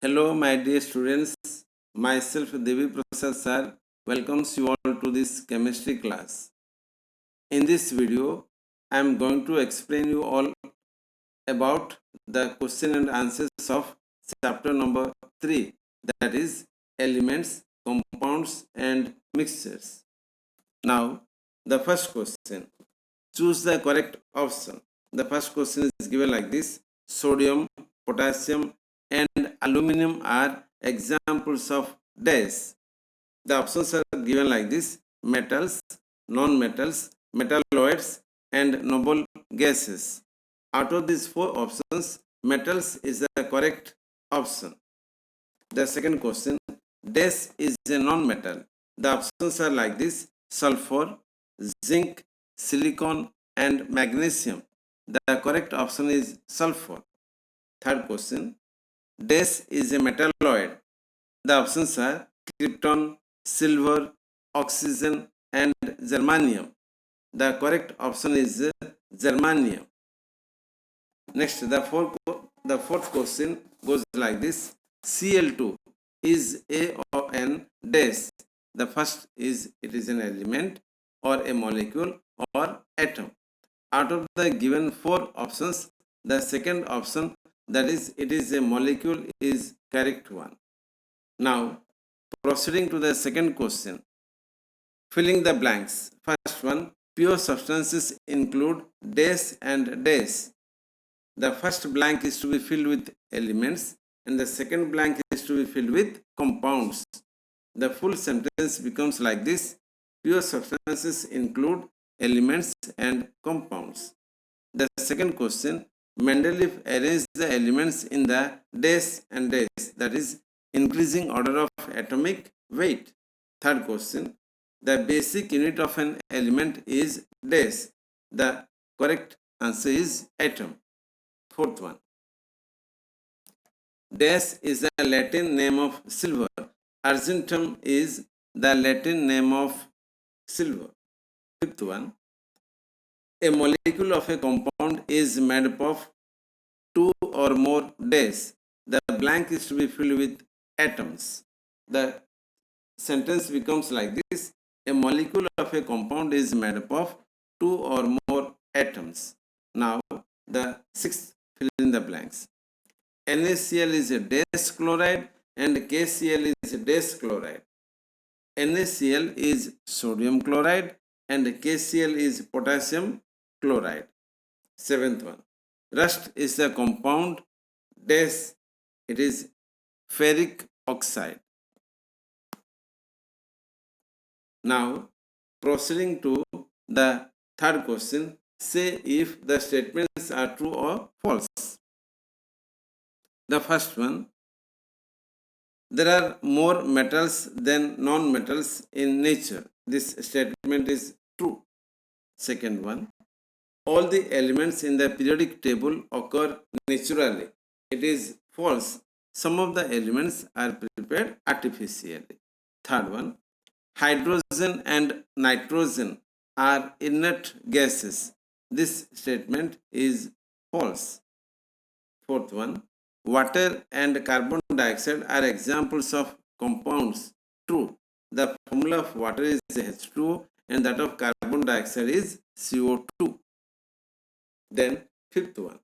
Hello, my dear students. Myself, Devi Prasad sir, welcomes you all to this chemistry class. In this video, I am going to explain you all about the question and answers of chapter number 3, that is elements, compounds and mixtures. Now, the first question, choose the correct option. The first question is given like this: sodium, potassium and aluminum are examples of dash. The options are given like this: metals, non-metals, metalloids and noble gases. Out of these four options, metals is the correct option. The second question, dash is a non-metal. The options are like this: sulfur, zinc, silicon and magnesium. The correct option is sulfur. Third question, dash is a metalloid. The options are krypton, silver, oxygen and germanium. The correct option is germanium. Next, the fourth question goes like this: Cl2 is a or n dash. The first is it is an element or a molecule or atom. Out of the given four options, the second option, that is it is a molecule, is correct one. Now, proceeding to the second question, filling the blanks. First one, pure substances include dash and dash. The first blank is to be filled with elements and the second blank is to be filled with compounds. The full sentence becomes like this: pure substances include elements and compounds. The second question, Mendeleev arranged the elements in the dash and dash, that is increasing order of atomic weight. Third question, the basic unit of an element is dash. The correct answer is atom. Fourth one, dash is the Latin name of silver. Argentum is the Latin name of silver. Fifth one, a molecule of a compound is made up of two or more dash. The blank is to be filled with atoms. The sentence becomes like this: a molecule of a compound is made up of two or more atoms. Now, the sixth, fill in the blanks. NaCl is a dash chloride and KCl is a dash chloride. NaCl is sodium chloride and KCl is potassium chloride. Seventh one, rust is a compound dash, it is ferric oxide. Now, proceeding to the third question, say if the statements are true or false. The first one, there are more metals than non-metals in nature. This statement is true. Second one, all the elements in the periodic table occur naturally. It is false. Some of the elements are prepared artificially. Third one, hydrogen and nitrogen are inert gases. This statement is false. Fourth one, water and carbon dioxide are examples of compounds. True. The formula of water is H2O and that of carbon dioxide is CO2. Then fifth one,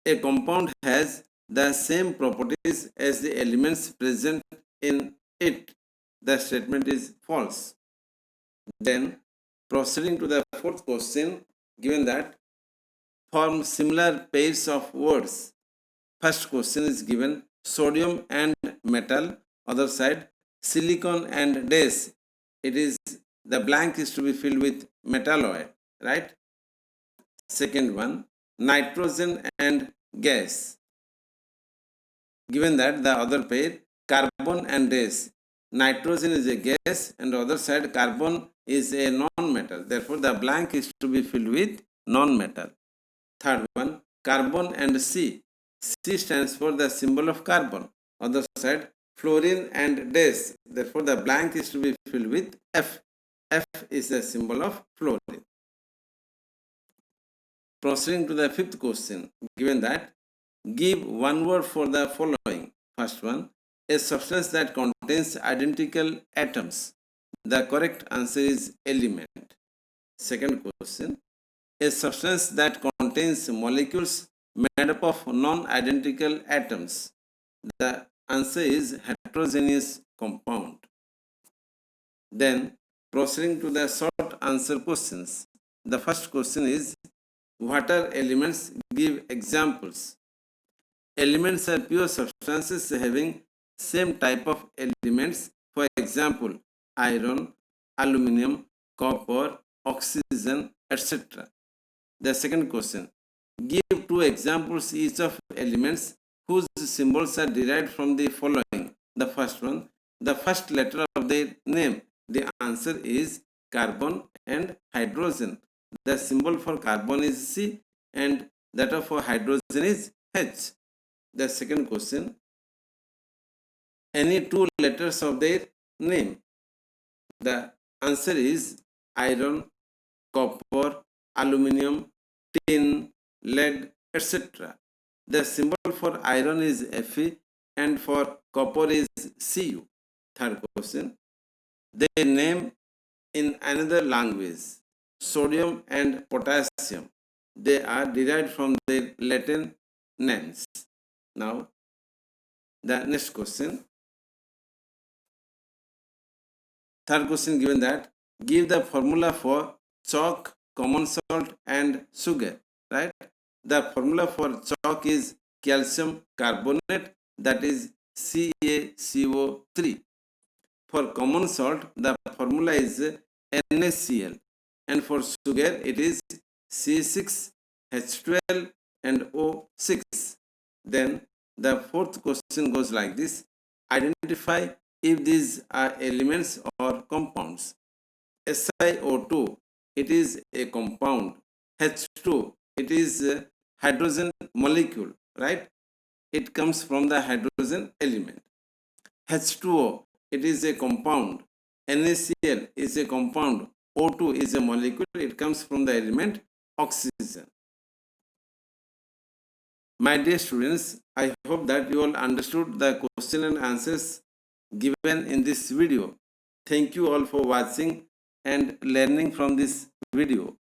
a compound has the same properties as the elements present in it. The statement is false. Then proceeding to the fourth question, given that form similar pairs of words. First question is given sodium and metal, other side silicon and dash. It is the blank is to be filled with metalloid, right? Second one, nitrogen and gas. Given that the other pair carbon and dash. Nitrogen is a gas and other side carbon is a non-metal. Therefore, the blank is to be filled with non-metal. Third one, carbon and C. C stands for the symbol of carbon. Other side, fluorine and dash. Therefore, the blank is to be filled with F. F is the symbol of fluorine. Proceeding to the fifth question, given that give one word for the following. First one, a substance that contains identical atoms. The correct answer is element. Second question, a substance that contains molecules made up of non-identical atoms. The answer is heterogeneous compound. Then proceeding to the short answer questions. The first question is, what are elements? Give examples. Elements are pure substances having same type of elements. For example, iron, aluminum, copper, oxygen, etc. The second question, give two examples each of elements whose symbols are derived from the following. The first one, the first letter of their name. The answer is carbon and hydrogen. The symbol for carbon is C and that of hydrogen is H. The second question, any two letters of their name. The answer is iron, copper, aluminium, tin, lead, etc. The symbol for iron is Fe and for copper is Cu. Third question, their name in another language. Sodium and potassium. They are derived from their Latin names. Now, the next question. Third question given that, give the formula for chalk, common salt and sugar, right? The formula for chalk is calcium carbonate, that is CaCO3. For common salt, the formula is NaCl, and for sugar it is C6H12 and O6. Then the fourth question goes like this, identify if these are elements or compounds. SiO2, it is a compound. H2, it is a hydrogen molecule, right? It comes from the hydrogen element. H2O, it is a compound. NaCl is a compound. O2 is a molecule. It comes from the element oxygen. My dear students, I hope that you all understood the question and answers given in this video. Thank you all for watching and learning from this video.